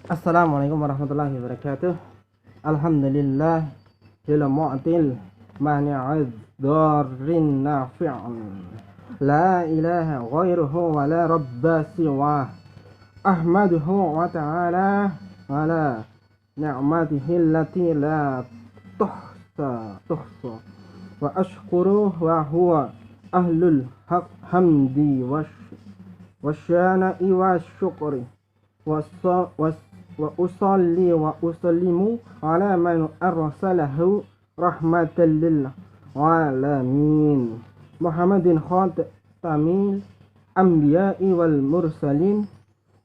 Assalamualaikum warahmatullahi wabarakatuh. Alhamdulillah lil mu'til mani'idh dharrin nafi'un. La ilaha ghairuhu wa la rabba siwah. Ahmaduhu wa ta'ala wa la ni'matihi allati la tuhsa. Wa ashkuruhu wa huwa ahlul hamdi wasyana'i wa syukri. Wa usalli wa usallimu ala man arsalahu rahmatan lil alamin Muhammadin khatamil anbiya'i wal mursalin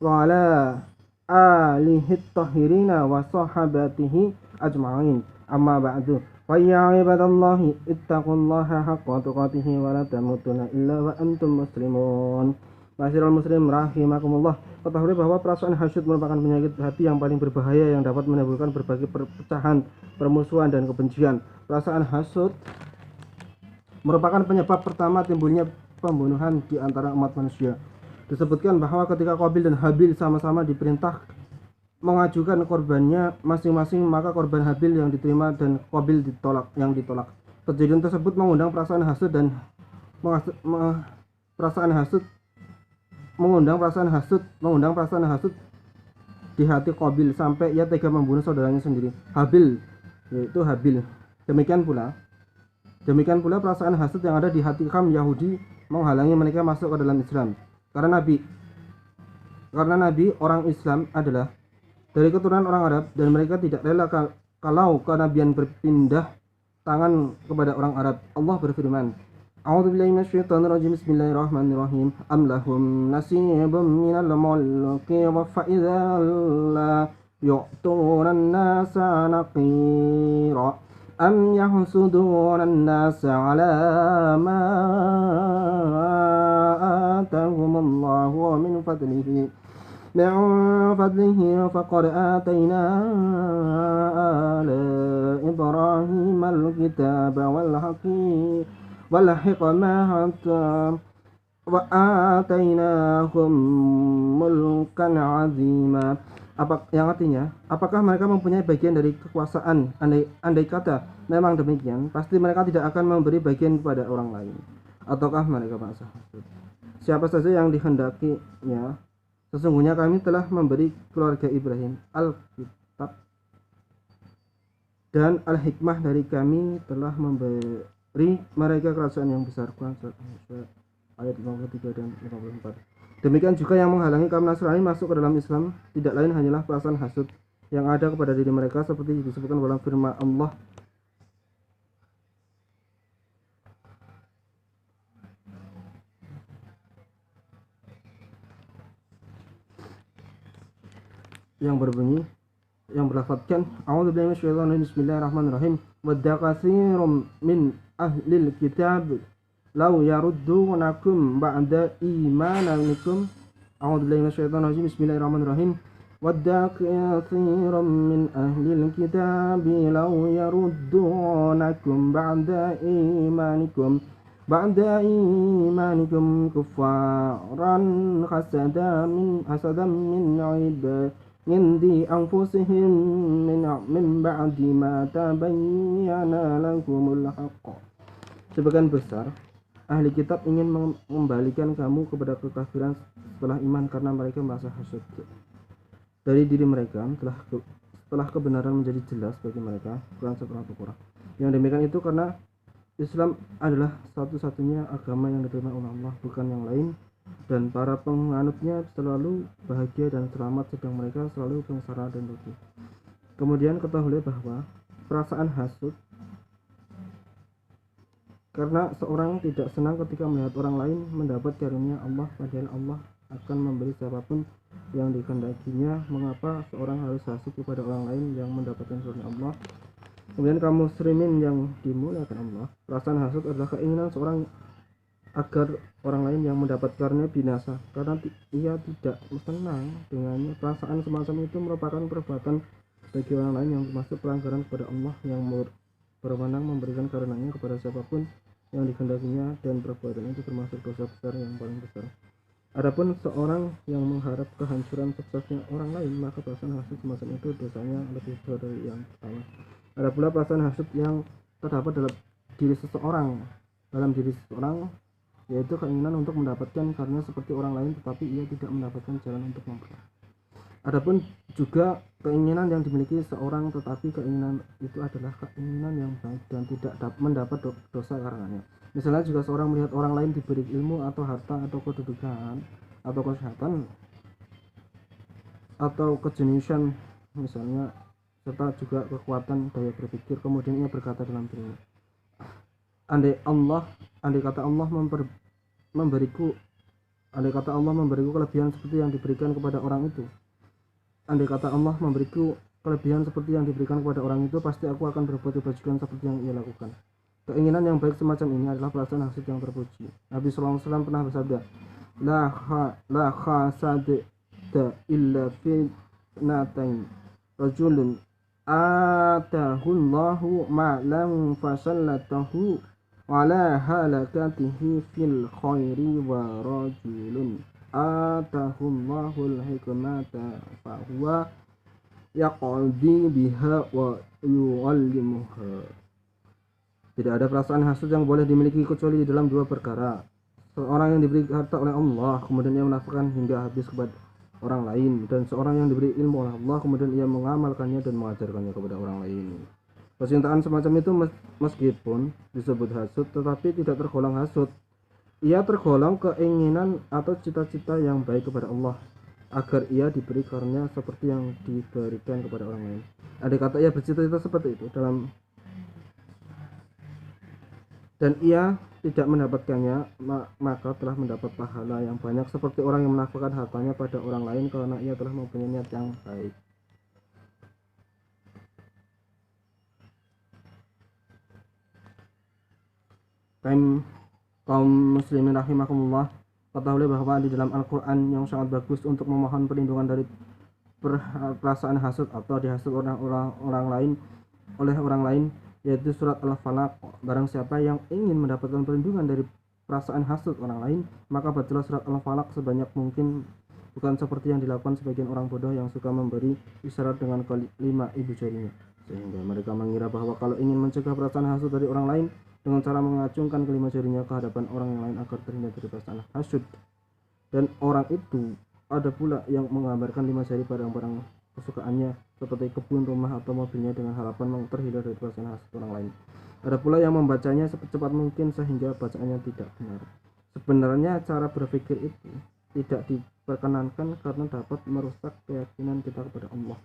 wa ala alihi tahirina wa sahabatihi ajma'in, amma ba'du. Wa ya ibadallahi ittaqullaha haqqa tuqatihi wa la tamutunna illa wa antum muslimun. Masyiral muslim rahimakumullah. Ketahui bahwa perasaan hasyud merupakan penyakit hati yang paling berbahaya yang dapat menimbulkan berbagai perpecahan, permusuhan, dan kebencian. Perasaan hasud merupakan penyebab pertama timbulnya pembunuhan di antara umat manusia. Disebutkan bahwa ketika Qabil dan Habil sama-sama diperintah mengajukan korbannya masing-masing, maka korban Habil yang diterima dan Qabil yang ditolak. Kejadian tersebut mengundang perasaan hasud mengundang perasaan hasud di hati Qabil sampai ia tega membunuh saudaranya sendiri, Habil. Demikian pula perasaan hasud yang ada di hati kaum Yahudi menghalangi mereka masuk ke dalam Islam. Karena Nabi orang Islam adalah dari keturunan orang Arab dan mereka tidak rela kalau kenabian berpindah tangan kepada orang Arab. Allah berfirman, A'udzubillahi minasyaitonir rajim. Bismillahirrahmanirrahim. Am lahum nasibun minal mulki wa fa idza la yu'tuna an-nasa naqira am yahsuduna an-nasa 'ala ma atahumullahu min fadlihi faqad atayna ala Ibrahim al-kitaba wal hikmata wa atainahum mulkan azima. Yang artinya, apakah mereka mempunyai bagian dari kekuasaan? Andai kata memang demikian, pasti mereka tidak akan memberi bagian kepada orang lain. Ataukah mereka merasa hasud? Siapa saja yang dikehendakinya, sesungguhnya kami telah memberi keluarga Ibrahim Alkitab dan Al-Hikmah, dari kami telah memberi mereka kerajaan yang besar. Quran ayat 53 dan 54. Demikian juga yang menghalangi kaum Nasrani masuk ke dalam Islam tidak lain hanyalah perasaan hasud yang ada kepada diri mereka, seperti disebutkan dalam firman Allah, yang berbunyi, yang berlafadzkan A'udzubillahi minasyaitonir rajim. Bismillahirrahmanirrahim. Wadda katsirum min ahlil kitab law yaruddunakum ba'da imanikum. A'udzubillahi minasyaitonir rajim. Bismillahirrahmanirrahim. Wadda katsirum min ahlil kitab law yaruddunakum ba'da imanikum kuffaran hasadan min 'indi anfusihim min ba'di ma tabayyana lahumul haqq. Sebagian besar ahli kitab ingin mengembalikan kamu kepada kekafiran setelah iman karena mereka merasa hasud dari diri mereka setelah kebenaran menjadi jelas bagi mereka. Quran Surah Al-Baqarah. Yang demikian itu karena Islam adalah satu-satunya agama yang diterima oleh Allah, bukan yang lain, dan para penganutnya selalu bahagia dan selamat, sedang mereka selalu sengsara dan rugi. Kemudian ketahui bahwa perasaan hasud karena seorang tidak senang ketika melihat orang lain mendapat karunia Allah, padahal Allah akan memberi siapapun yang dikehendakinya. Mengapa seorang harus hasud kepada orang lain yang mendapatkan karunia Allah? Kemudian kaum muslimin yang dimuliakan Allah, perasaan hasud adalah keinginan seorang agar orang lain yang mendapat karunia binasa karena ia tidak senang dengannya. Perasaan semacam itu merupakan perbuatan bagi orang lain yang termasuk pelanggaran kepada Allah yang berwenang memberikan karunia kepada siapapun yang dikehendakinya, dan perbuatan itu termasuk dosa besar yang paling besar. Adapun seorang yang mengharap kehancuran suksesnya orang lain, maka perasaan hasud semacam itu dosanya lebih besar dari yang pertama. Ada pula perasaan hasud yang terdapat dalam diri seseorang, yaitu keinginan untuk mendapatkan karena seperti orang lain, tetapi ia tidak mendapatkan jalan untuk memperoleh. Adapun juga keinginan yang dimiliki seorang, tetapi keinginan itu adalah keinginan yang baik dan tidak mendapat dosa karenanya. Misalnya jika seorang melihat orang lain diberi ilmu atau harta atau kedudukan atau kesehatan atau kejeniusan misalnya, serta juga kekuatan daya berpikir, kemudian ia berkata dalam dirinya, andai kata Allah memberiku kelebihan seperti yang diberikan kepada orang itu, pasti aku akan berbuat kebajikan seperti yang ia lakukan. Keinginan yang baik semacam ini adalah perasaan hasud yang terpuji. Nabi SAW pernah bersabda, la khasada illa fitnatain, rajulun atahullahu ma'lam fasallatahu wala halakatihi fil khairi, wa rajulun atahullahul hikmata fahuwa yaqdi biha wa yu'allimuha. Tidak ada perasaan hasud yang boleh dimiliki kecuali di dalam dua perkara. Seorang yang diberi harta oleh Allah, kemudian ia menafkahkan hingga habis kepada orang lain, dan seorang yang diberi ilmu oleh Allah, kemudian ia mengamalkannya dan mengajarkannya kepada orang lain. Percintaan semacam itu meskipun disebut hasud, tetapi tidak tergolong hasud. Ia tergolong keinginan atau cita-cita yang baik kepada Allah, agar ia diberi karunia seperti yang diberikan kepada orang lain. Andai kata ia bercita-cita seperti itu dan ia tidak mendapatkannya, maka telah mendapat pahala yang banyak seperti orang yang menafkahkan hartanya pada orang lain karena ia telah mempunyai niat yang baik. Kaum muslimin rahimakumullah, ketahui bahwa di dalam Al-Quran yang sangat bagus untuk memohon perlindungan dari perasaan hasud atau dihasud orang lain oleh orang lain, yaitu surat Al-Falaq. Barang siapa yang ingin mendapatkan perlindungan dari perasaan hasud orang lain, maka bacalah surat Al-Falaq sebanyak mungkin, bukan seperti yang dilakukan sebagian orang bodoh yang suka memberi isyarat dengan kelima ibu jarinya, sehingga mereka mengira bahwa kalau ingin mencegah perasaan hasud dari orang lain dengan cara mengacungkan kelima jarinya ke hadapan orang yang lain agar terhindar dari perasaan hasud. Dan orang itu ada pula yang menggambarkan 5 jari barang-barang kesukaannya seperti kebun, rumah, atau mobilnya dengan harapan terhindar dari perasaan hasud orang lain. Ada pula yang membacanya secepat mungkin sehingga bacaannya tidak benar. Sebenarnya cara berpikir itu tidak diperkenankan karena dapat merusak keyakinan kita kepada Allah.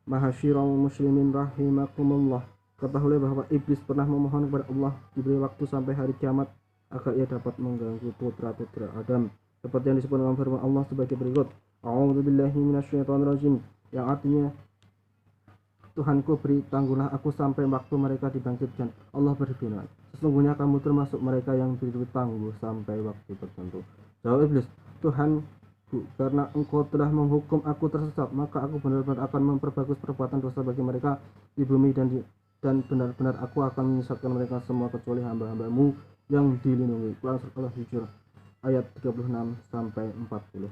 Mahasyiral muslimin rahimakumullah, ketahuilah bahwa iblis pernah memohon kepada Allah diberi waktu sampai hari kiamat agar ia dapat mengganggu putra-putra Adam, seperti yang disebut dalam firman Allah sebagai berikut, A'udzubillahi minasyaitonirrajim, yang artinya, Tuhanku, beri tangguhlah aku sampai waktu mereka dibangkitkan. Allah berfirman, sesungguhnya kamu termasuk mereka yang diberi tangguh sampai waktu tertentu. Jawab iblis, Tuhanku, karena engkau telah menghukum aku tersesat, maka aku benar-benar akan memperbagus perbuatan dosa bagi mereka di bumi, dan benar-benar aku akan menyesatkan mereka semua kecuali hamba-hambamu yang dilindungi. Quran Surah Al-Hijr ayat 36-40.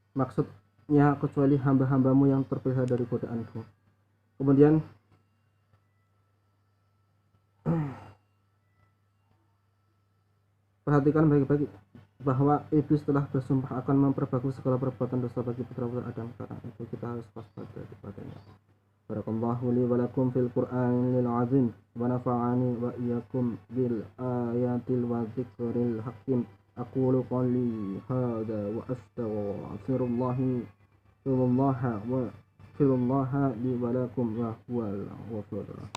Maksudnya kecuali hamba-hambamu yang terpelihara dari godaanku. Kemudian perhatikan baik-baik bahwa iblis telah bersumpah akan memperbagus segala perbuatan dosa bagi putra-putra Adam, karena itu kita harus waspada kepadanya. Barakallahu li wa lakum fil Qur'anil azim wa nafa'ani wa iyyakum bil ayatil wa dzikril hakim. Aqulu qawli hadza wa astaghfirullaha li wa lakum wa huwal ghafurur rahim.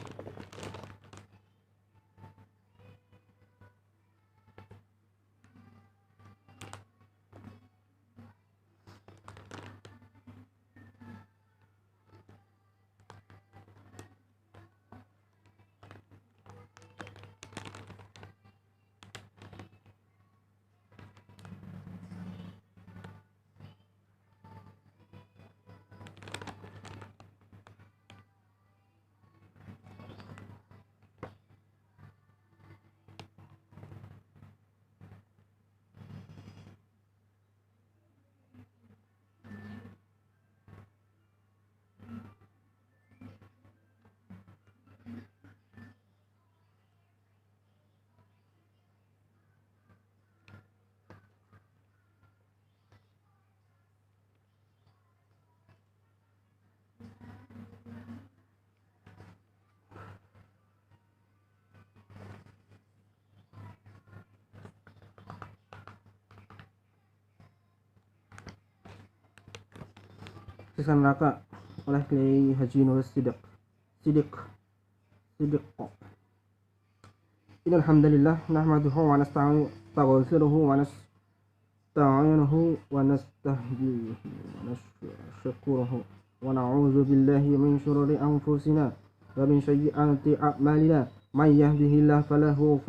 siksa neraka oleh Kiai Haji Nur Sidik. Innal hamdalillah nahmaduhu wa nasta'inuhu wa nasta'inuhu wa nastahdihi wa nashkuruhu wa na'udzu billahi min shururi anfusina wa min sayyiati a'malina may yahdihillahu falahu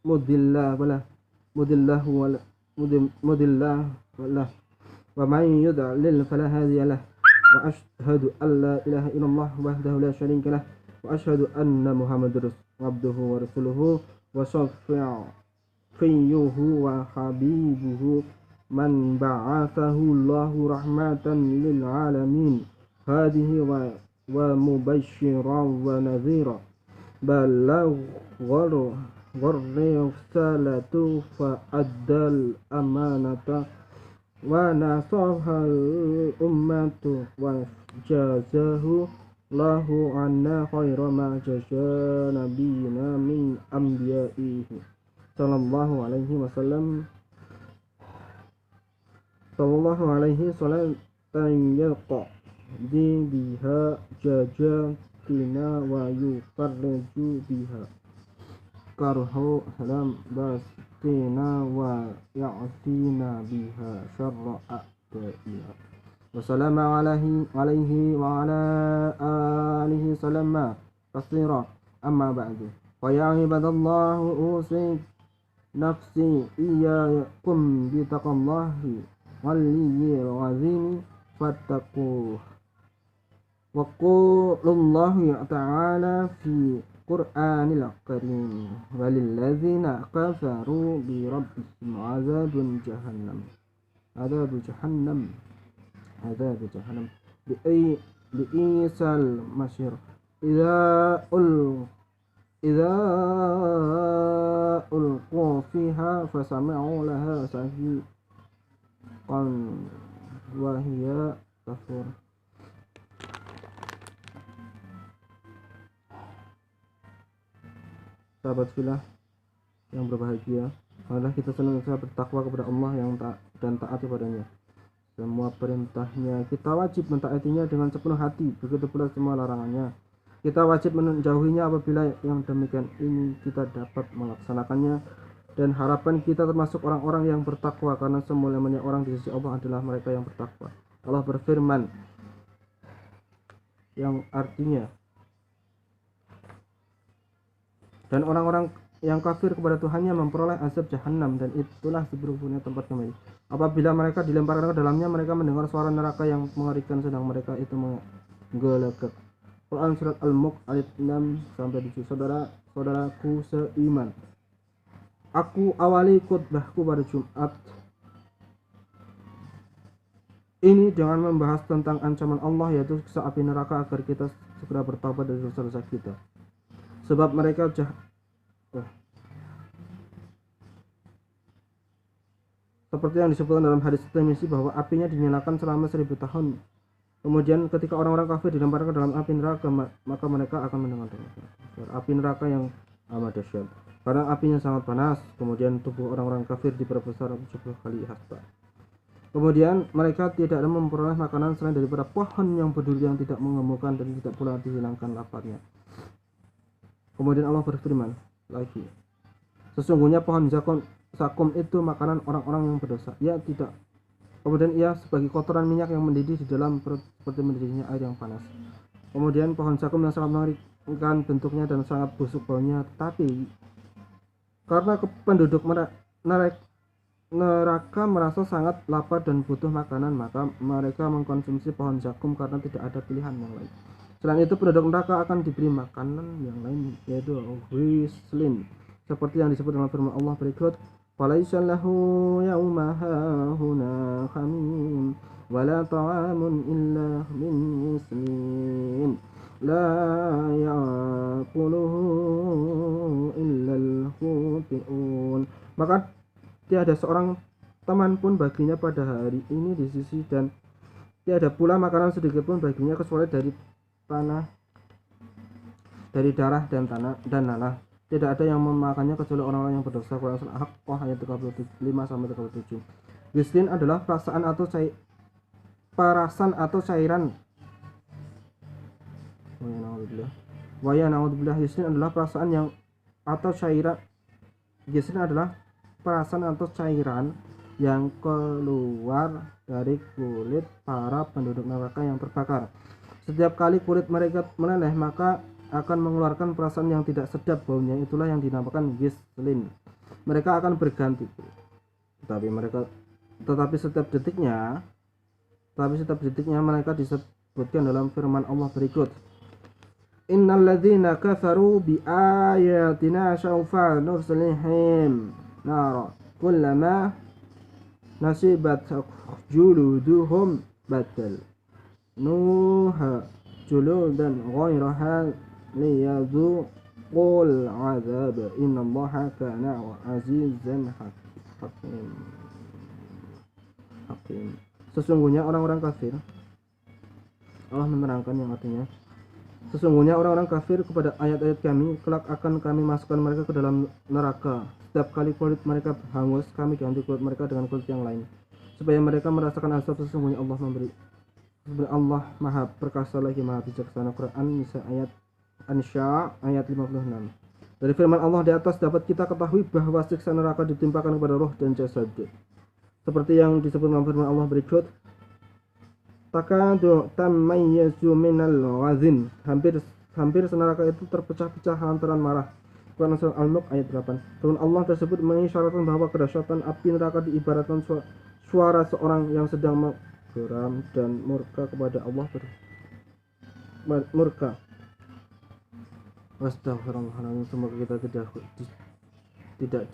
mudilla wa man yudlil fala hadiya lahu wa ashhadu an la ilaha illallah wahdahu la syarika lahu wa ashhadu anna muhammadar abduhu wa rasuluhu wa shafi'uhu wa habibuhu man ba'athahu Allahu rahmatan lil alamin hadihi wa mubasysyiran wa nadhira balagh gharrisalatu fa addal amanata wa nasahal ummatu wa jazahu Allahu anna khaira ma jaza nabiyina min anbiya'ihi sallallahu alaihi wasallam yalqa di biha jajatina wa yufarriju biha karhu salam bastina wa ya'tina biha syarra a'da'ina wassalamu alaihi wa ala alihi salama kasira amma ba'du wa ya ibadallahu usi nafsi iyyakum bitaqallahi waliyyi wazini fattaquh wa qulullahu ta'ala fi Qur'anil karim walilladzina kafaru bi rabbihim azabun jahannam bi'isal masyir idza ulqu fiha fasami'u laha sahiqan wa hiya kafur. Sahabat fillah yang berbahagia, marilah kita senantiasa bertakwa kepada Allah dan taat kepadanya. Semua perintahnya kita wajib mentaatinya dengan sepenuh hati, begitu pula semua larangannya kita wajib menjauhinya. Apabila yang demikian ini kita dapat melaksanakannya, dan harapan kita termasuk orang-orang yang bertakwa, karena semuanya orang di sisi Allah adalah mereka yang bertakwa. Allah berfirman yang artinya, dan orang-orang yang kafir kepada Tuhannya memperoleh azab jahanam, dan itulah seburuk-buruknya tempat kembali. Apabila mereka dilemparkan ke dalamnya, mereka mendengar suara neraka yang mengerikan, sedang mereka itu menggelegak. Quran surat Al-Mulk ayat 6-7. Saudaraku seiman, aku awali khutbahku pada Jumat ini dengan membahas tentang ancaman Allah, yaitu siksa api neraka, agar kita segera bertaubat dari dosa-dosa kita. Sebab mereka seperti yang disebutkan dalam hadis Tirmizi bahwa apinya dinyalakan selama 1000 tahun. Kemudian ketika orang-orang kafir dilemparkan ke dalam api neraka, maka mereka akan mendengar api neraka yang amat dahsyat, karena apinya sangat panas. Kemudian tubuh orang-orang kafir diperbesar 70 kali hasta. Kemudian mereka tidak ada memperoleh makanan selain daripada pohon yang berduri yang tidak mengemukkan dan tidak pula dihilangkan laparnya. Kemudian Allah berfirman lagi, sesungguhnya pohon zakum itu makanan orang-orang yang berdosa. Kemudian ia sebagai kotoran minyak yang mendidih di dalam perut, seperti mendidihnya air yang panas. Kemudian pohon zakum yang sangat mengerikan bentuknya dan sangat busuk baunya, tetapi karena penduduk neraka merasa sangat lapar dan butuh makanan, maka mereka mengkonsumsi pohon zakum karena tidak ada pilihan yang lain. Selain itu, penduduk neraka akan diberi makanan yang lain, yaitu ghislin, seperti yang disebut dalam firman Allah berikut, فَلَيْسَ لَهُ يَوْمَهَا هُنَا حَمِيمٌ وَلَا طَعَامٌ إِلَّا مِنْ غِسْلِينٍ لَا يَأْكُلُهُ إِلَّا الْخَاطِئُونَ. Maka tiada seorang teman pun baginya pada hari ini di sisi, dan tiada pula makanan sedikit pun baginya kecuali dari darah dan nanah. Tidak ada yang memakannya kecuali orang-orang yang berdosa. Quran Surah Al-Haqqah ayat 35-37. Ghislin adalah perasaan atau perasan atau cairan. Waya naudzubillah, yusrin adalah perasaan yang atau cairan. Yusrin adalah perasan atau cairan yang keluar dari kulit para penduduk neraka yang terbakar. Setiap kali kulit mereka meleleh, maka akan mengeluarkan perasaan yang tidak sedap baunya. Itulah yang dinamakan gislin. Mereka akan berganti, tetapi setiap detiknya mereka disebutkan dalam firman Allah berikut. Innal ladzina kafaru bi ayatina sawfa nuslihim nar kullama nasibat juluduhum batal nuha juludan ghairaha liyadhuqul azab innallaha kana azizan hakim. Sesungguhnya orang-orang kafir, Allah menerangkan yang artinya, sesungguhnya orang-orang kafir kepada ayat-ayat kami, kelak akan kami masukkan mereka ke dalam neraka. Setiap kali kulit mereka hangus, kami ganti kulit mereka dengan kulit yang lain, supaya mereka merasakan azab. Sesungguhnya Allah Maha Perkasa lagi Maha Bijaksana. Quran Nisa ayat An-Nisa ayat 56. Dari firman Allah di atas dapat kita ketahui bahwa siksa neraka ditimpakan kepada roh dan jasad, seperti yang disebut dalam firman Allah berikut. Takadu tamayyazu minal wazin, hampir neraka itu terpecah-pecah lantaran marah. Quran Surah Al-Mulk ayat 8. Firman Allah tersebut mengisyaratkan bahwa kedahsyatan api neraka diibaratkan suara seorang yang sedang geram dan murka kepada Allah. Murka. Astagfirullahaladzim, semoga kita tidak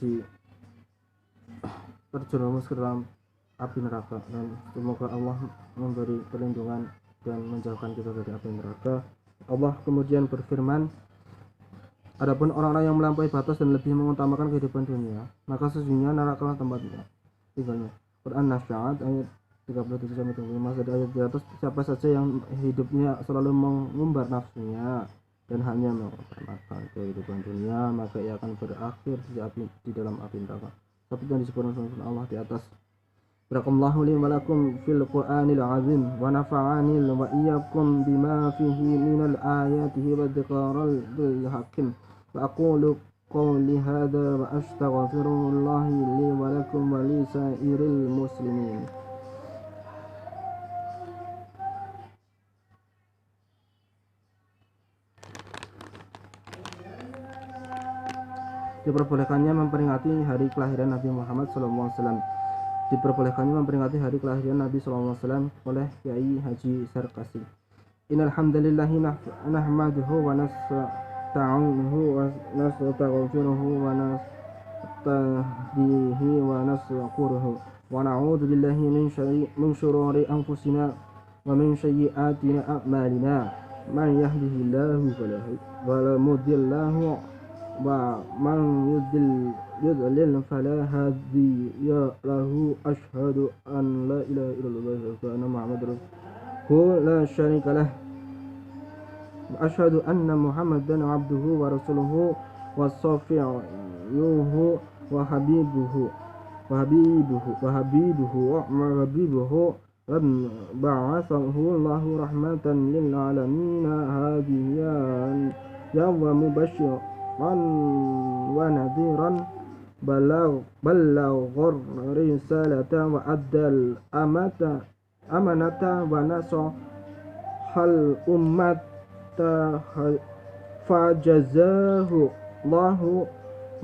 terjerumus ke dalam api neraka, dan semoga Allah memberi perlindungan dan menjauhkan kita dari api neraka. Allah kemudian berfirman, adapun orang-orang yang melampaui batas dan lebih mengutamakan kehidupan dunia, maka sesungguhnya neraka tempatnya tinggalnya. Quran Nasya'at ayat 37-35. Dari ayat di atas, siapa saja yang hidupnya selalu mengumbar nafsunya dan hanya mengutamakan kehidupan dunia, maka ia akan berakhir di dalam api neraka. Seperti yang disebutkan oleh Allah di atas. Barakallahu li wa lakum fil Qur'anil azim wa nafa'ani wa iyyakum bima fihi minal ayati wa dzikril hakim. Wa aqulu qawli hadza wa astaghfirullahi li wa lakum wa li sairil muslimin. Diperbolehkannya memperingati hari kelahiran Nabi Muhammad SAW. Oleh Kiai Haji Sarkasi. Innal hamdalillahi nahmaduhu wa nasta'inuhu wa nastaghfiruhu wa nastahdihi wa nastaghfiruhu wa na'udzu billahi min shururi anfusina wa min sayyiati a'malina. Man yahdihillahu fala mudilla lahu wa man yudlil fala hadiya lahu. Asyhadu an la ilaha illallah wa anna muhammadar rasulullah la syarika lah. Asyhadu anna muhammadan abduhu wa rasuluhu wa safiyuhu wa habibuhu ba'athahu Allahu rahmatan lil alamin hadiyan ya wa mubasysyiran wa nadhiran balaghar risalata wa addal amanata wa nasahal ummata fajazahu Allahu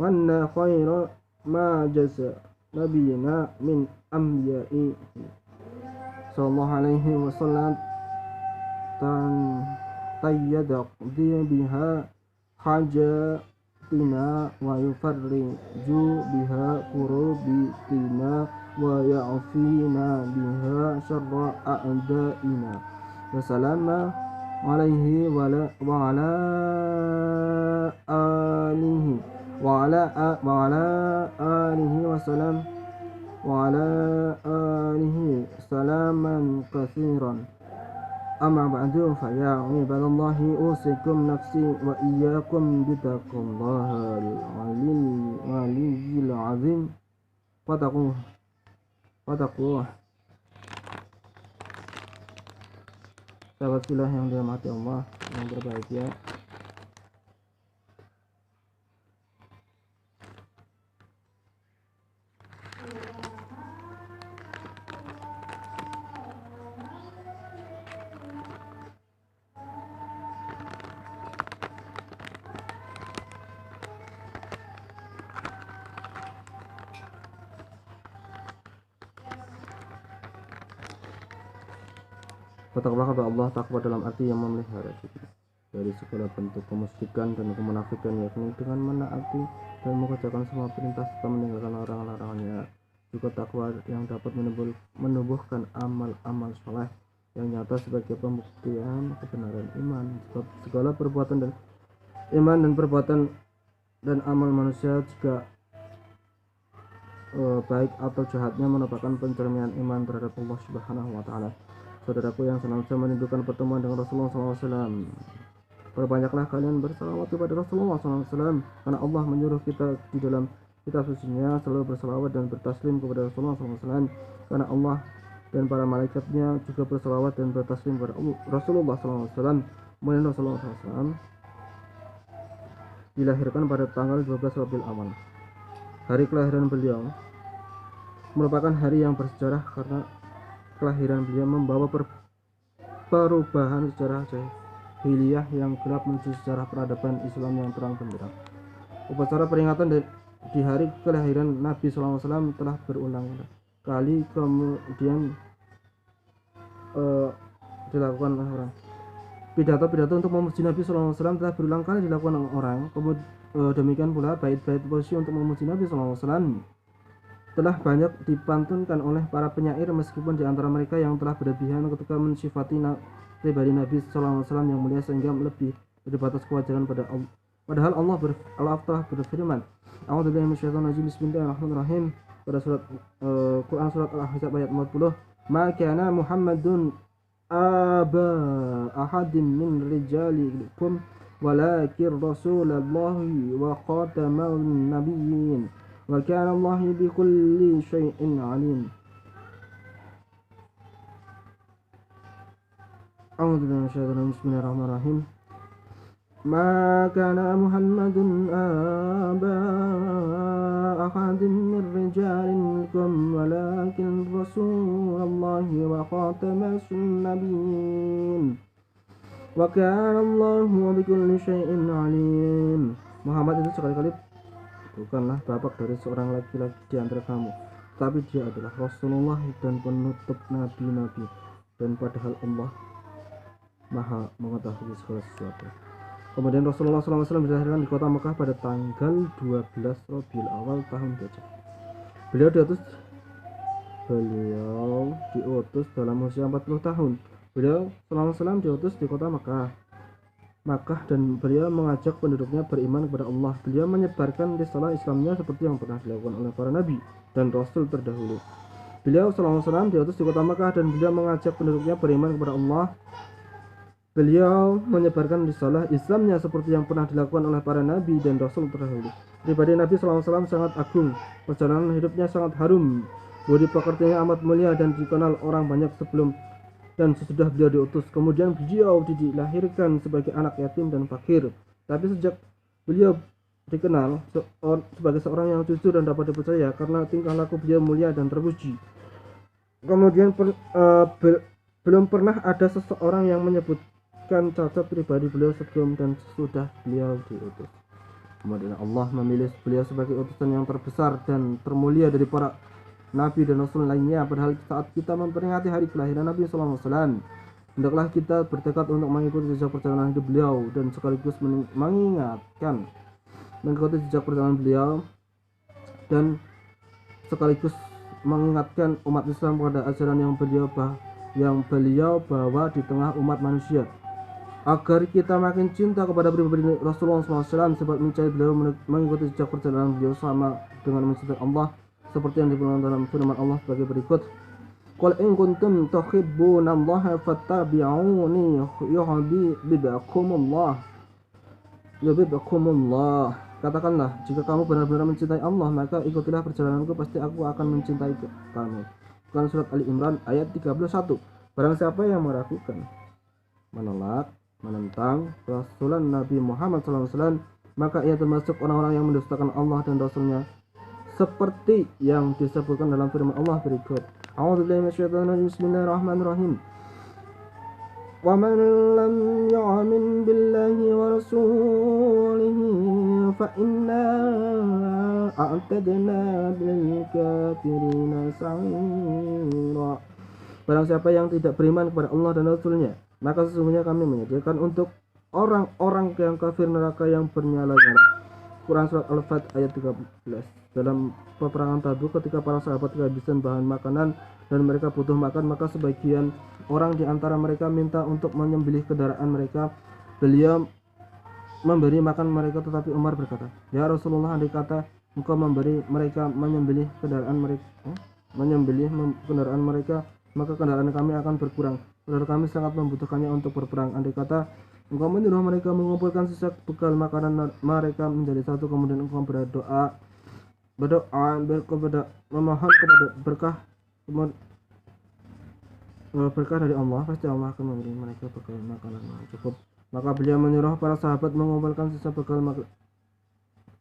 anna khaira ma jaza nabiyina min anbiya'i sallallahu alaihi wasallam tayyada biha hajatina wa yufarriju biha kurubitina wa ya'fina biha syarra a'daina. Wassalamu alaihi wa ala alihi wa ala alihi salaman katsiran. Amma ba'du, fa ya ibadallahi usikum nafsi wa iyyakum bitaqwallahil aliyyil azim. Wattaqu sahabat silah yang dirahmati Allah yang berbahagia. Bertakwalah kepada Allah, takwa dalam arti yang memelihara diri dari segala bentuk kemusyrikan dan kemunafikan, yakni dengan menaati dan mengerjakan semua perintah serta meninggalkan larangan-larangannya. Juga takwa yang dapat menumbuhkan amal-amal soleh yang nyata sebagai pembuktian kebenaran iman. Sebab segala perbuatan dan iman dan perbuatan dan amal manusia jika baik atau jahatnya merupakan pencerminan iman terhadap Allah Subhanahu wa Ta'ala. Saudaraku yang senantiasa merindukan pertemuan dengan Rasulullah SAW, perbanyaklah kalian bersalawat kepada Rasulullah SAW, karena Allah menyuruh kita di dalam kitab sucinya selalu bersalawat dan bertaslim kepada Rasulullah SAW, karena Allah dan para malaikatnya juga bersalawat dan bertaslim kepada Rasulullah SAW. Kemudian Rasulullah SAW dilahirkan pada tanggal 12 Rabiul Awal. Hari kelahiran beliau merupakan hari yang bersejarah karena kelahiran beliau membawa perubahan sejarah jahiliyah yang gelap menuju sejarah peradaban Islam yang terang benderang. Upacara peringatan di hari kelahiran Nabi SAW telah berulang kali kemudian dilakukan oleh orang. Pidato-pidato untuk memuji Nabi SAW telah berulang kali dilakukan oleh orang. Demikian pula bait-bait puisi untuk memuji Nabi SAW telah banyak dipantunkan oleh para penyair, meskipun di antara mereka yang telah berlebihan ketika mensifati pribadi Nabi SAW yang mulia sehingga lebih dari batas kewajaran pada Allah. Padahal Allah telah berfirman, A'udzubillahi minasyaitonir rajim, bismillahirrahmanirrahim, pada surat Quran surat Al-Ahzab ayat 40, Ma kana Muhammadun aba ahadin min rijalikum walakin rasulallahi wa khataman nabiyyin wa kana Allahu bikulli syai'in alim. A'udzubillahi minasyaitonir rajim, bismillahirrahmanirrahim. Ma kana Muhammadun aba ahadin min rijalikum walakin rasulallahi wa khataman nabiyyin wa kana Allahu bikulli syai'in alim. Muhammad itu sekali-kali bukanlah bapak dari seorang laki-laki di antara kamu, tapi dia adalah Rasulullah dan penutup nabi-nabi, dan padahal Allah Maha mengetahui segala sesuatu. Kemudian Rasulullah SAW dilahirkan di kota Mekah pada tanggal 12 Rabiul Awal tahun Hijrah. Beliau diutus dalam usia 40 tahun. Beliau SAW diutus di kota Makkah, dan beliau mengajak penduduknya beriman kepada Allah. Beliau menyebarkan risalah Islamnya seperti yang pernah dilakukan oleh para nabi dan rasul terdahulu. Beliau SAW diutus di kota Makkah dan beliau mengajak penduduknya beriman kepada Allah. Beliau menyebarkan risalah Islamnya seperti yang pernah dilakukan oleh para nabi dan rasul terdahulu. Pribadi Nabi SAW sangat agung, perjalanan hidupnya sangat harum, budi pekertinya amat mulia dan dikenal orang banyak sebelum dan sesudah beliau diutus. Kemudian beliau dilahirkan sebagai anak yatim dan fakir, tapi sejak beliau dikenal sebagai seorang yang jujur dan dapat dipercaya karena tingkah laku beliau mulia dan terpuji. Kemudian belum pernah ada seseorang yang menyebutkan cacat pribadi beliau sebelum dan sesudah beliau diutus. Kemudian Allah memilih beliau sebagai utusan yang terbesar dan termulia dari para nabi dan rasul lainnya. Padahal saat kita memperingati hari kelahiran Nabi SAW, hendaklah kita bertekad untuk mengikuti jejak perjalanan hidup beliau dan sekaligus mengikuti jejak perjalanan beliau dan sekaligus mengingatkan umat Islam pada ajaran yang beliau bawa di tengah umat manusia, agar kita makin cinta kepada pribadi Rasulullah SAW, sebab mencari beliau mengikuti jejak perjalanan beliau sama dengan mencintai Allah, seperti yang dibilang dalam firman Allah sebagai berikut, Qul in kuntum tuhibbunallaha fattabi'uni yuhibbukumullah. Katakanlah, jika kamu benar-benar mencintai Allah, maka ikutilah perjalananku, pasti aku akan mencintai kamu. Quran surat Ali Imran ayat 31. Barang siapa yang meragukan menolak, menentang Rasulan Nabi Muhammad SAW, maka ia termasuk orang-orang yang mendustakan Allah dan Rasulnya, seperti yang disebutkan dalam firman Allah berikut. A'udzubillahi minasyaitonirrajim. Bismillahirrahmanirrahim. Wa man lam yu'min billahi wa rasulihi fa inna a'tadna lil kafirina sa'ira. Barang siapa yang tidak beriman kepada Allah dan Rasulnya, maka sesungguhnya kami menyediakan untuk orang-orang yang kafir neraka yang bernyala-nyala. Quran Surat Al-Fat ayat 13. Dalam peperangan Tabuk, ketika para sahabat kehabisan bahan makanan dan mereka butuh makan, maka sebagian orang di antara mereka minta untuk menyembelih kendaraan mereka. Beliau memberi makan mereka, tetapi Umar berkata, "Ya Rasulullah, andai kata engkau memberi mereka menyembelih kendaraan mereka, maka kendaraan kami akan berkurang. Saudara kami sangat membutuhkannya untuk berperang. Andai kata engkau menyuruh mereka mengumpulkan sisa bekal makanan mereka menjadi satu, kemudian engkau berdoa memohon kepada berkah dari Allah, pasti Allah akan memberi mereka bekal makanan yang cukup." Maka beliau menyuruh para sahabat mengumpulkan sisa bekal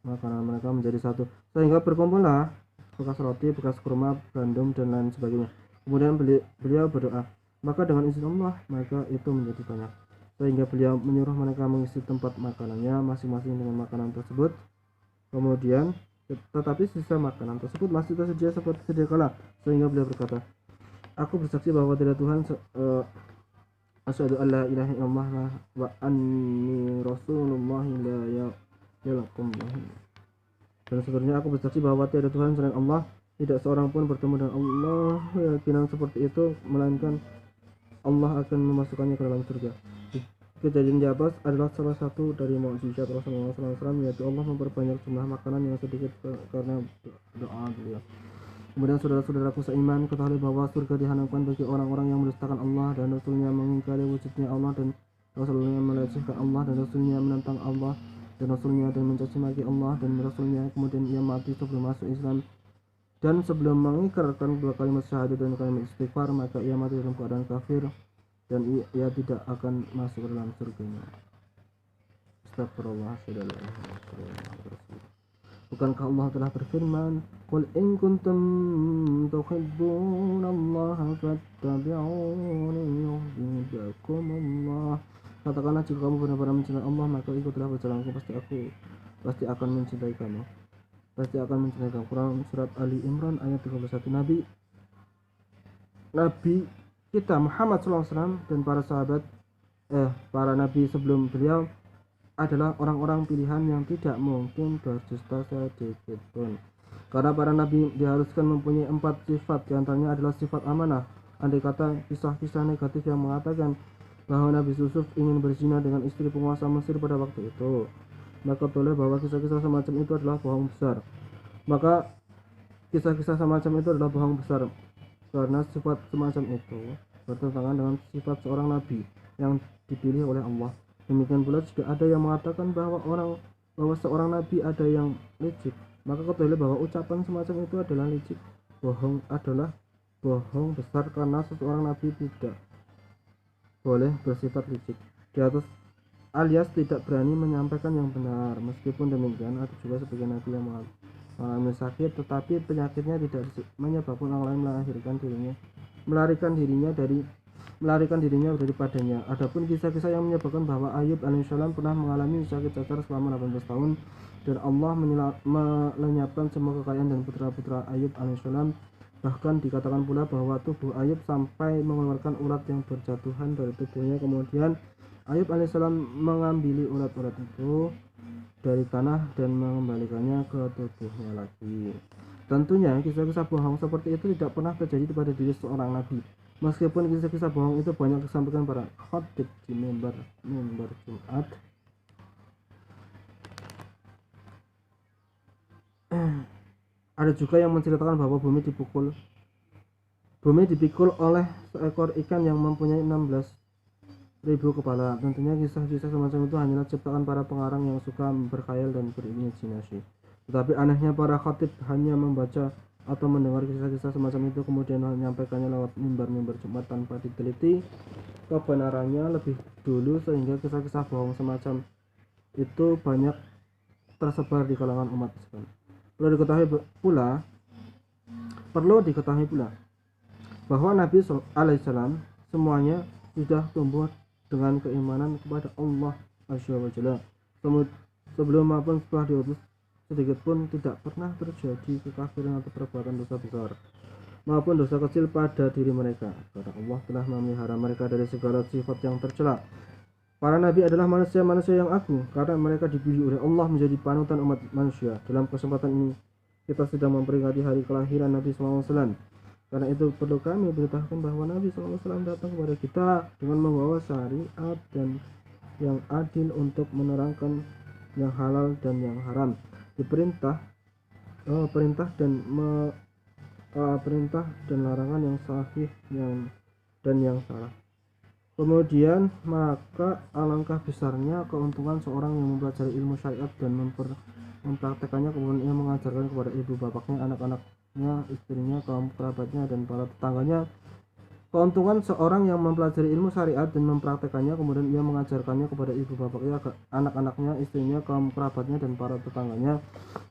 makanan mereka menjadi satu, sehingga berkumpullah bekas roti, bekas kurma, gandum, dan lain sebagainya. Kemudian beliau berdoa, maka dengan izin Allah maka itu menjadi banyak, sehingga beliau menyuruh mereka mengisi tempat makanannya masing-masing dengan makanan tersebut. Kemudian tetapi sisa makanan tersebut masih tersedia seperti sedia kala, sehingga beliau berkata, "Aku bersaksi bahwa tidak Tuhan, asyhadu an la ilaha illallah wa anni rasulullah la yalakum." Dan sebenarnya aku bersaksi bahwa tiada Tuhan selain Allah, tidak seorang pun bertemu dengan Allah. Keyakinan seperti itu melainkan Allah akan memasukkannya ke dalam surga. Kejadian di atas adalah salah satu dari mukjizat Rasulullah SAW, yaitu Allah memperbanyak jumlah makanan yang sedikit karena doa beliau. Kemudian saudara-saudaraku seiman, ketahui bahwa surga dihanamkan bagi orang-orang yang mendustakan Allah dan Rasulnya, mengingkari wujudnya Allah dan Rasulnya, melecehkan Allah dan Rasulnya, menentang Allah dan Rasulnya, dan mencaci maki Allah dan Rasulnya. Kemudian ia mati sebelum masuk Islam dan sebelum mengikrarkan dua kalimat syahadat dan kalimat istighfar, maka ia mati dalam keadaan kafir dan ia tidak akan masuk ke dalam surganya. Astagfirullah. Bukankah Allah telah berfirman, "Qul in kuntum tuhibbunallaha fattabi'uni yuhibbukumullah." Katakanlah, jika kamu benar-benar mencintai Allah, maka ikutlah perjalananku, pasti akan mencintai kamu. Quran Surat Ali Imran ayat 31. Nabi kita Muhammad SAW dan para nabi sebelum beliau adalah orang-orang pilihan yang tidak mungkin berdusta sedikit pun, karena para nabi diharuskan mempunyai 4 sifat. Di antaranya adalah sifat amanah. Andai kata kisah-kisah negatif yang mengatakan bahwa Nabi Yusuf ingin berzina dengan istri penguasa Mesir pada waktu itu, maka boleh bahwa kisah-kisah semacam itu adalah bohong besar. Karena sifat semacam itu bertentangan dengan sifat seorang nabi yang dipilih oleh Allah. Demikian pula jika ada yang mengatakan bahwa seorang nabi ada yang licik, maka ketahuilah bahwa ucapan semacam itu adalah licik. Adalah bohong besar, karena seseorang nabi tidak boleh bersifat licik di atas alias tidak berani menyampaikan yang benar. Meskipun demikian, ada juga sebagian nabi yang mengalami sakit, tetapi penyakitnya tidak menyebabkan orang lain melarikan dirinya daripadanya. Adapun kisah-kisah yang menyebutkan bahwa Ayub alaihissalam pernah mengalami sakit cacar selama 18 tahun dan Allah melenyapkan semua kekayaan dan putra-putra Ayub alaihissalam. Bahkan dikatakan pula bahwa tubuh Ayub sampai mengeluarkan ulat yang berjatuhan dari tubuhnya. Kemudian Ayub alaihissalam mengambil ulat-ulat itu dari tanah dan mengembalikannya ke tubuhnya lagi. Tentunya kisah-kisah bohong seperti itu tidak pernah terjadi pada diri seorang nabi. Meskipun kisah-kisah bohong itu banyak disampaikan para khatib di mimbar Jumat, ada juga yang menceritakan bahwa bumi dipikul oleh seekor ikan yang mempunyai 16.000 kepala. Tentunya kisah-kisah semacam itu hanyalah ciptaan para pengarang yang suka berkhayal dan berimajinasi. Tetapi anehnya para khatib hanya membaca atau mendengar kisah-kisah semacam itu kemudian menyampaikannya lewat mimbar Jumat tanpa diteliti kebenarannya lebih dulu sehingga kisah-kisah bohong semacam itu banyak tersebar di kalangan umat Islam. Perlu diketahui pula bahwa Nabi SAW semuanya sudah tumbuh dengan keimanan kepada Allah Azza wa Jalla. Sebelum maupun setelah diutus, sedikit pun tidak pernah terjadi kekafiran atau perbuatan dosa besar maupun dosa kecil pada diri mereka, karena Allah telah memelihara mereka dari segala sifat yang tercela. Para nabi adalah manusia-manusia yang agung karena mereka dipilih oleh Allah menjadi panutan umat manusia. Dalam kesempatan ini kita sedang memperingati hari kelahiran Nabi SAW. Karena itu perlu kami beritahukan bahwa Nabi SAW datang kepada kita dengan membawa syariat dan yang adil untuk menerangkan yang halal dan yang haram, perintah dan larangan yang sahih dan yang salah. Kemudian maka alangkah besarnya keuntungan seorang yang mempelajari ilmu syariat dan mempraktekannya, kemudian ia mengajarkan kepada ibu bapaknya, anak-anaknya, istrinya, kaum kerabatnya, dan para tetangganya. Keuntungan seorang yang mempelajari ilmu syariat dan mempraktekannya, kemudian ia mengajarkannya kepada ibu bapaknya, anak-anaknya, istrinya, kaum kerabatnya, dan para tetangganya,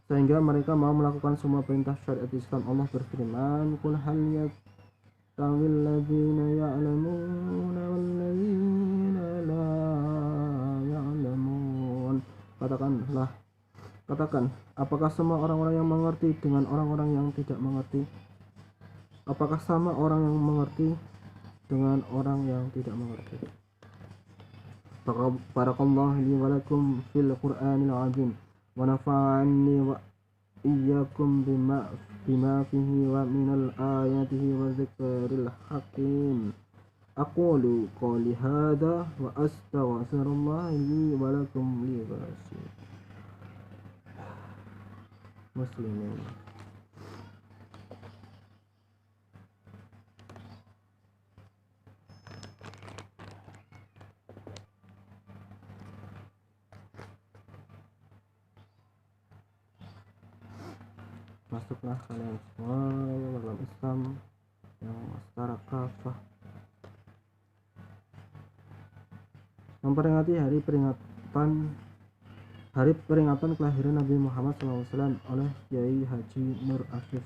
sehingga mereka mau melakukan semua perintah syariat Islam. Allah berfirman, "Qul hal yastawil ladzina ya'lamuna wal ladzina la ya'lamun." Katakan, apakah semua orang-orang yang mengerti dengan orang-orang yang tidak mengerti? Apakah sama orang yang mengerti dengan orang yang tidak mengerti? Barakallahu li wa lakum fil Qur'anil azim wa nafa'ani wa iyyakum bima fihi wa minal ayatihi wa dzikril hakim. Aqulu qawli hadha wa astaghfirullaha li wa lakum li muslimin. Masuklah kalian semua dalam Islam yang secara kafah, memperingati hari peringatan kelahiran Nabi Muhammad SAW oleh Kiai Haji Nur Afif.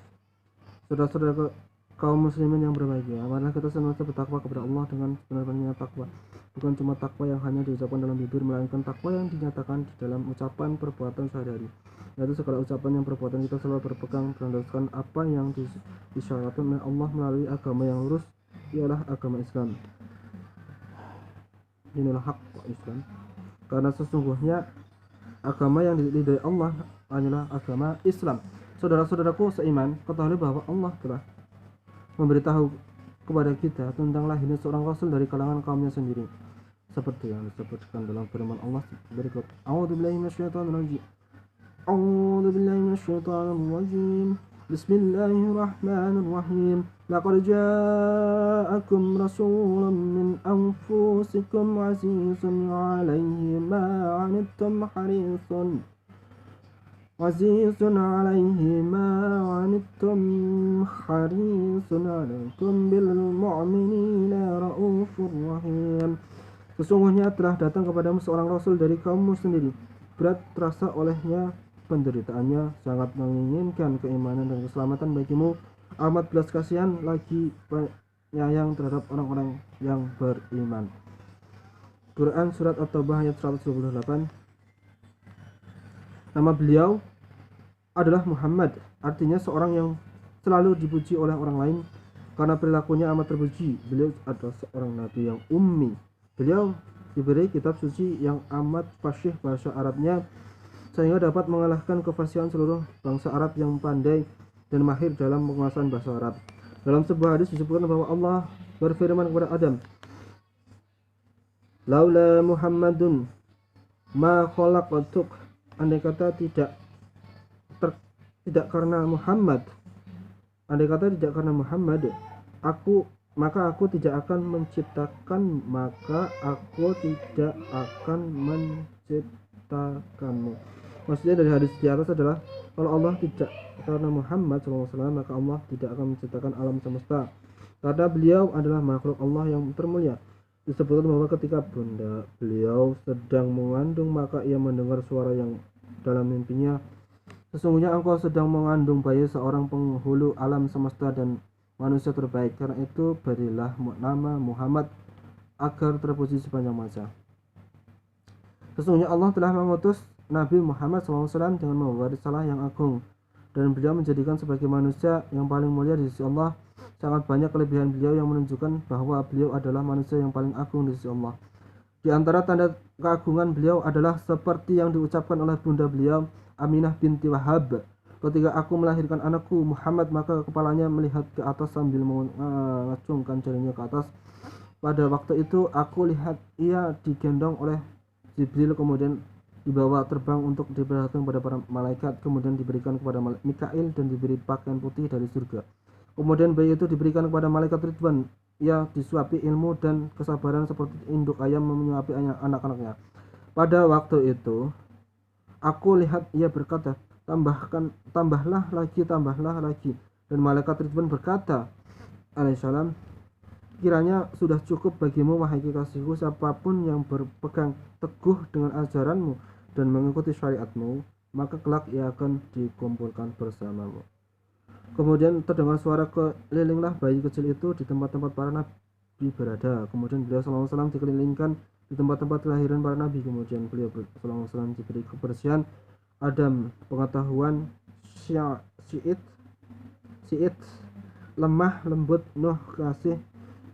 Saudara-saudara kaum muslimin yang berbahagia, marilah kita senantiasa bertakwa kepada Allah dengan sebenar-benarnya takwa. Bukan cuma takwa yang hanya diucapkan dalam bibir, melainkan takwa yang dinyatakan di dalam ucapan perbuatan sehari-hari. Yaitu segala ucapan yang perbuatan kita selalu berpegang berlandaskan apa yang disyariatkan oleh Allah melalui agama yang lurus, ialah agama Islam. Inilah hak Islam. Karena sesungguhnya agama yang diridhai Allah hanyalah agama Islam. Saudara-saudaraku seiman, ketahui bahwa Allah telah memberitahu kepada kita tentang lahirnya seorang rasul dari kalangan kaumnya sendiri, seperti yang disebutkan dalam firman Allah berikut. A'udzubillahi minasyaitonirrajim. Bismillahirrahmanirrahim. Laqad ja'akum rasulun min anfusikum azizun 'alaihi ma 'anittum harisun 'alaikum bil mu'minina raufur rahim. Sesungguhnya telah datang kepadamu seorang rasul dari kaummu sendiri, berat terasa olehnya penderitaannya, sangat menginginkan keimanan dan keselamatan bagimu, amat belas kasihan lagi penyayang terhadap orang-orang yang beriman. Quran Surat At-Taubah ayat 128. Nama beliau adalah Muhammad, artinya seorang yang selalu dipuji oleh orang lain karena perilakunya amat terpuji. Beliau adalah seorang nabi yang ummi. Beliau diberi kitab suci yang amat fasih bahasa Arabnya, sehingga dapat mengalahkan kefasihan seluruh bangsa Arab yang pandai dan mahir dalam penguasaan bahasa Arab. Dalam sebuah hadis disebutkan bahwa Allah berfirman kepada Adam, "Laula Muhammadun ma khalaqtuk." Andai kata tidak karena Muhammad, maka aku tidak akan menciptakanmu. Maksudnya dari hadis di atas adalah kalau Allah tidak karena Muhammad SAW, maka Allah tidak akan menciptakan alam semesta, karena beliau adalah makhluk Allah yang termulia. Disebutkan bahwa ketika bunda beliau sedang mengandung, maka ia mendengar suara yang dalam mimpinya, sesungguhnya engkau sedang mengandung bayi seorang penghulu alam semesta dan manusia terbaik. Karena itu berilah nama Muhammad agar terpuji sepanjang masa. Sesungguhnya Allah telah mengutus Nabi Muhammad SAW dengan membawa risalah yang agung, dan beliau menjadikan sebagai manusia yang paling mulia di sisi Allah. Sangat banyak kelebihan beliau yang menunjukkan bahwa beliau adalah manusia yang paling agung di sisi Allah. Di antara tanda keagungan beliau adalah seperti yang diucapkan oleh bunda beliau, Aminah binti Wahab. Ketika aku melahirkan anakku Muhammad, maka kepalanya melihat ke atas sambil mengacungkan jarinya ke atas. Pada waktu itu aku lihat ia digendong oleh Jibril, kemudian dibawa terbang untuk diperlihatkan kepada para malaikat, kemudian diberikan kepada Mikail dan diberi pakaian putih dari surga. Kemudian bayi itu diberikan kepada malaikat Ridwan. Ia disuapi ilmu dan kesabaran seperti induk ayam menyuapi anak-anaknya. Pada waktu itu aku lihat ia berkata, tambahlah lagi. Dan malaikat Ridwan berkata alaihissalam, kiranya sudah cukup bagimu wahai kekasihku, siapapun yang berpegang teguh dengan ajaranmu dan mengikuti syariatmu, maka kelak ia akan dikumpulkan bersamamu. Kemudian terdengar suara, kelilinglah bayi kecil itu di tempat-tempat para nabi berada. Kemudian beliau SAW dikelilingkan di tempat-tempat kelahiran para nabi. Kemudian beliau SAW diberi kebersihan Adam, pengetahuan, syi'id, lemah lembut, Nuh, kasih,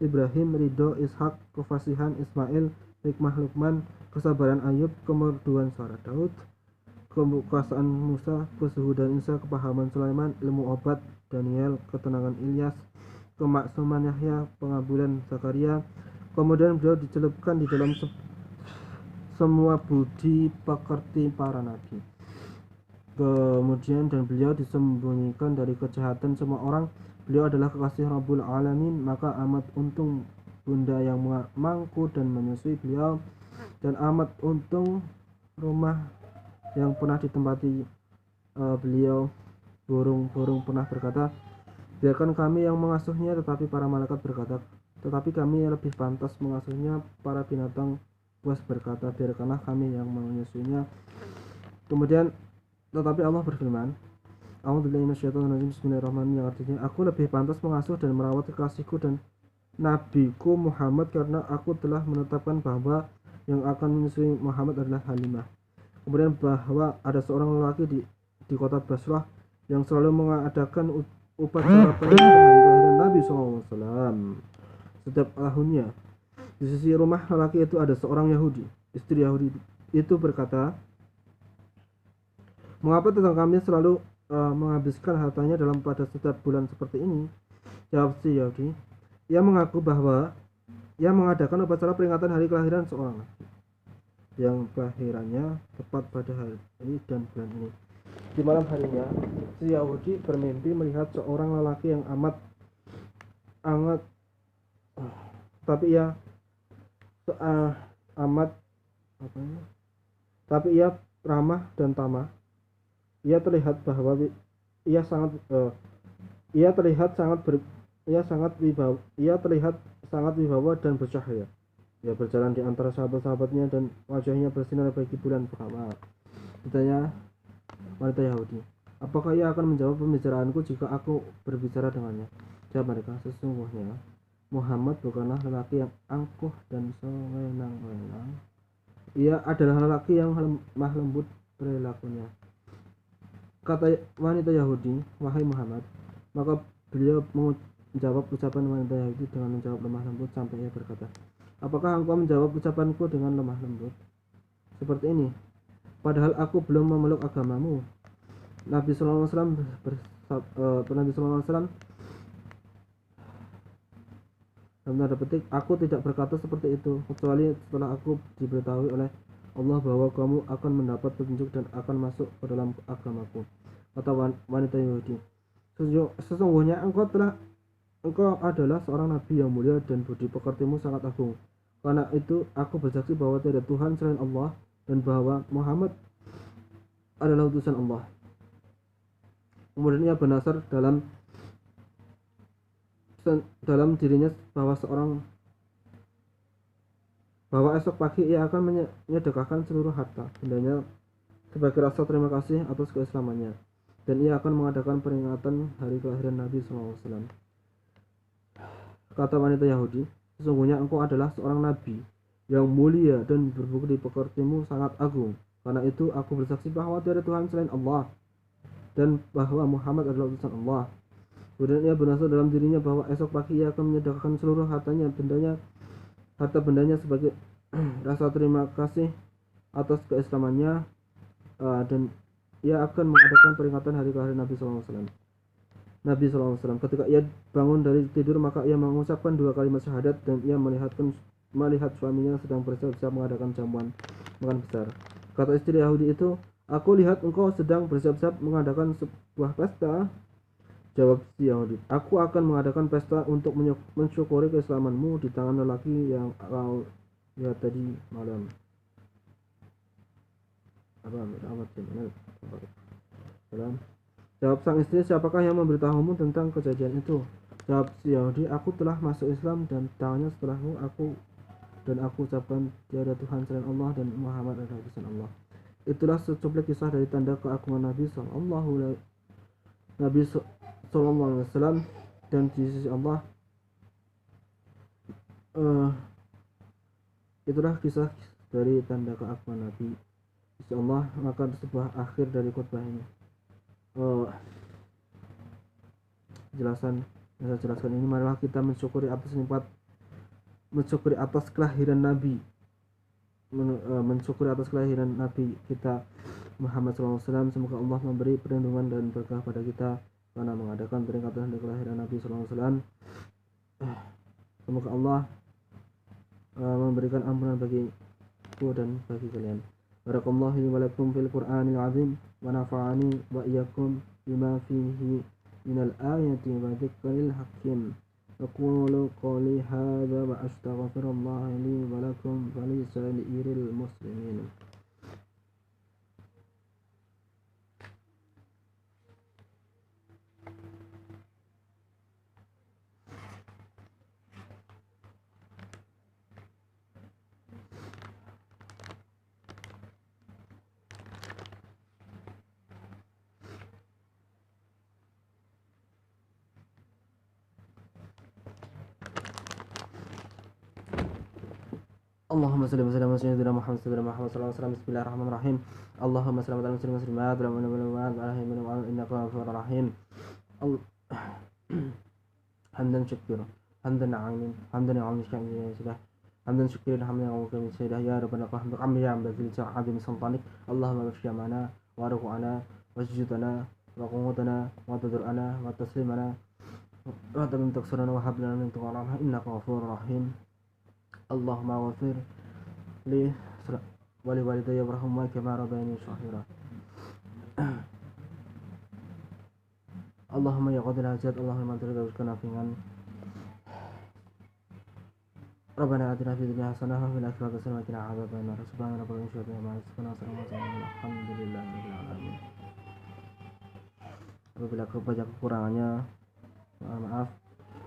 Ibrahim, ridho, Ishak, kefasihan, Ismail, hikmah, Luqman, kesabaran Ayub, kemerduan suara Daud, kekuasaan Musa, kesuhudan Isa, kepahaman Sulaiman, ilmu obat Daniel, ketenangan Ilyas, kemaksuman Yahya, pengabulan Zakaria. Kemudian beliau dicelupkan di dalam semua budi pekerti para nabi. Kemudian dan beliau disembunyikan dari kejahatan semua orang. Beliau adalah kekasih Rabbul Alamin, maka amat untung bunda yang memangku dan menyusui beliau, dan amat untung rumah yang pernah ditempati beliau. Burung-burung pernah berkata, biarkan kami yang mengasuhnya, tetapi para malaikat berkata, tetapi kami lebih pantas mengasuhnya. Para binatang buas berkata, biarkanlah kami yang menyusuinya. Kemudian tetapi Allah berfirman, A'udzubillahi minasyaitonirrajim, bismillahirrahmanirrahim, yang artinya aku lebih pantas mengasuh dan merawat kekasihku dan nabiku Muhammad, karena aku telah menetapkan bahwa yang akan menyusui Muhammad adalah Halimah. Kemudian bahwa ada seorang lelaki di kota Basrah yang selalu mengadakan upacara pernikahan hari kelahiran Nabi SAW setiap tahunnya. Di sisi rumah lelaki itu ada seorang Yahudi. Istri Yahudi itu berkata, mengapa tetangga kami selalu menghabiskan hartanya pada setiap bulan seperti ini? Jawab si Yahudi, ia mengaku bahwa ia mengadakan upacara peringatan hari kelahiran seorang laki yang kelahirannya tepat pada hari dan bulan ini. Di malam harinya, si Yahudi bermimpi melihat seorang lelaki yang amat tapi ia ramah dan tamah. Ia terlihat sangat wibawa dan bercahaya. Ia berjalan di antara sahabat-sahabatnya dan wajahnya bersinar bagi bulan purnama. Ditanya wanita Yahudi, apakah ia akan menjawab pembicaraanku jika aku berbicara dengannya? Jawab mereka, sesungguhnya Muhammad bukanlah lelaki yang angkuh dan sewenang-wenang. Ia adalah lelaki yang lemah lembut perilakunya. Kata wanita Yahudi, wahai Muhammad. Maka beliau menjawab ucapan wanita Yahudi dengan menjawab lemah lembut sampai ia berkata, apakah engkau menjawab ucapanku dengan lemah lembut seperti ini, padahal aku belum memeluk agamamu? Nabi SAW dalam tanda petik, aku tidak berkata seperti itu kecuali setelah aku diberitahu oleh Allah bahwa kamu akan mendapat petunjuk dan akan masuk ke dalam agamaku. Kata wanita Yahudi, sesungguhnya engkau adalah seorang nabi yang mulia dan budi pekertimu sangat agung. Karena itu aku bersaksi bahwa tiada Tuhan selain Allah dan bahwa Muhammad adalah utusan Allah. Kemudian ia bernasar dalam dirinya bahwa seorang bahwa esok pagi ia akan menyedekahkan seluruh harta bendanya sebagai rasa terima kasih atas keislamannya, dan ia akan mengadakan peringatan hari kelahiran Nabi SAW. Kata wanita Yahudi, sesungguhnya engkau adalah seorang nabi yang mulia dan berbukti pekertimu sangat agung. Karena itu aku bersaksi bahwa tiada Tuhan selain Allah dan bahwa Muhammad adalah utusan Allah. Kemudian ia bernasab dalam dirinya bahwa esok pagi ia akan menyedekahkan seluruh harta bendanya sebagai rasa terima kasih atas keislamannya, dan ia akan mengadakan peringatan hari kelahiran Nabi SAW. Ketika ia bangun dari tidur, maka ia mengucapkan 2 kalimat syahadat, dan ia melihat suaminya sedang bersiap-siap mengadakan jamuan makan besar. Kata istri Yahudi itu, aku lihat engkau sedang bersiap-siap mengadakan sebuah pesta. Jawab si Yahudi, aku akan mengadakan pesta untuk mensyukuri keislamanmu di tangan lelaki yang kau lihat tadi malam. Jawab sang istri, siapakah yang memberitahumu tentang kejadian itu? Jawab si Yahudi, aku telah masuk Islam dan tangannya setelahmu aku ucapkan tiada Tuhan selain Allah dan Muhammad adalah utusan Allah. Itulah secuplik kisah dari tanda keagungan Nabi Sallallahu Alaihi Wasallam dan di sisi Allah. Itulah kisah dari tanda keagungan Nabi di sisi Allah. Maka sebuah akhir dari khutbah ini. Saya jelaskan ini, marilah kita mensyukuri atas kelahiran Nabi, mensyukuri atas kelahiran Nabi kita Muhammad SAW. Semoga Allah memberi perlindungan dan berkah pada kita karena mengadakan peringatan hari kelahiran Nabi SAW. Semoga Allah memberikan ampunan bagiku dan bagi kalian. Barakallahu li wa lakum fil Qur'anil azim wa nafa'ani wa iyyakum bima fihi minal ayati wa dzikril hakim. Aqulu qawli hadza wa astaghfirullah li wa lakum wa li sa'iril muslimin. Allahumma salli wa sallim ala sayyidina Muhammad sallallahu alaihi wasallam. Bismillahirrahmanirrahim. Allahumma salli ala sayyidina Muhammad wa ala alihi wa sahbihi innaka ghafurur rahim. Hamdan syukur, hamdan na'im, hamdan na'im syukur, hamdan syukur, hamdan na'im syukur, ya rabbana qahmik amya bazil sa'adim sultanik. Allahumma bashir mana wa ruqana wa sujudana wa qumutana wa tadurana wa taslimana wa tamim taksurana wa hablana min tuqarana innaka ghafurur rahim. Allahumma wafir li wali walidayya warhamhuma kama rabbayani shaghira. Allahumma ya qadil hajat, Allahumma rizqana fiman. Rabbana atina fid dunya hasanah wa fil akhirati hasanah wa qina adzabannar. Subhana rabbika rabbil izzati amma yasifun wa salamun alhamdulillahi rabbil alamin. Apabila banyak kekurangannya, maaf.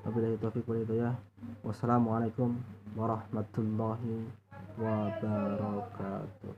Wabillahi taufiq wal hidayah. Wassalamualaikum warahmatullahi wabarakatuh.